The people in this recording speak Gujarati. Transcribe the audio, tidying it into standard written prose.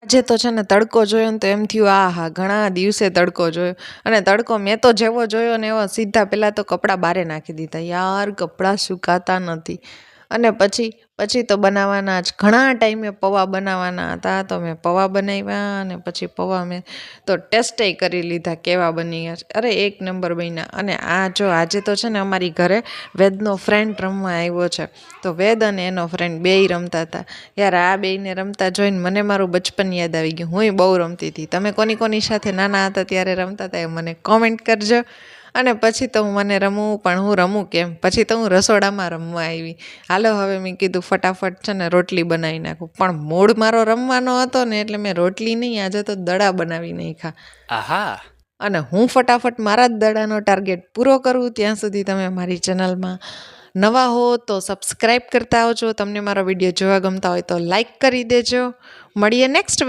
આજે તો છે ને તડકો જોયો ને તો એમ થયું આહા ઘણા દિવસે તડકો જોયો અને તડકો મેં તો જેવો જોયો ને એવો સીધા પહેલાં તો કપડાં બારે નાખી દીધા યાર કપડાં સુકાતા નથી અને પછી પછી તો બનાવવાના જ ઘણા ટાઈમે પૌવા બનાવવાના હતા તો મેં પૌવા બનાવ્યા અને પછી પૌવા મેં તો ટેસ્ટેય કરી લીધા કેવા બની ગયા છે અરે એક નંબર બન્યા અને આ જો આજે તો છે ને અમારી ઘરે વેદનો ફ્રેન્ડ રમવા આવ્યો છે તો વેદ અને એનો ફ્રેન્ડ બેય રમતા હતા યાર આ બેયને રમતા જોઈને મને મારું બચપન યાદ આવી ગયું હુંય બહુ રમતી હતી તમે કોની સાથે નાના હતા ત્યારે રમતા હતા એ મને કોમેન્ટ કરજો અને પછી તો મને રમવું પણ હું રમું કેમ પછી તો હું રસોડામાં રમવા આવી હાલો હવે મેં કીધું ફટાફટ છે ને રોટલી બનાવી નાખું પણ મૂડ મારો રમવાનો હતો ને એટલે મેં રોટલી નહીં આજે તો દડા બનાવી નાખ્યા આહા અને હું ફટાફટ મારા જ દડાનો ટાર્ગેટ પૂરો કરું ત્યાં સુધી તમે મારી ચેનલમાં નવા હો તો સબસ્ક્રાઈબ કરતા આવજો તમને મારો વિડીયો જોવા ગમતા હોય તો લાઈક કરી દેજો મળીએ નેક્સ્ટ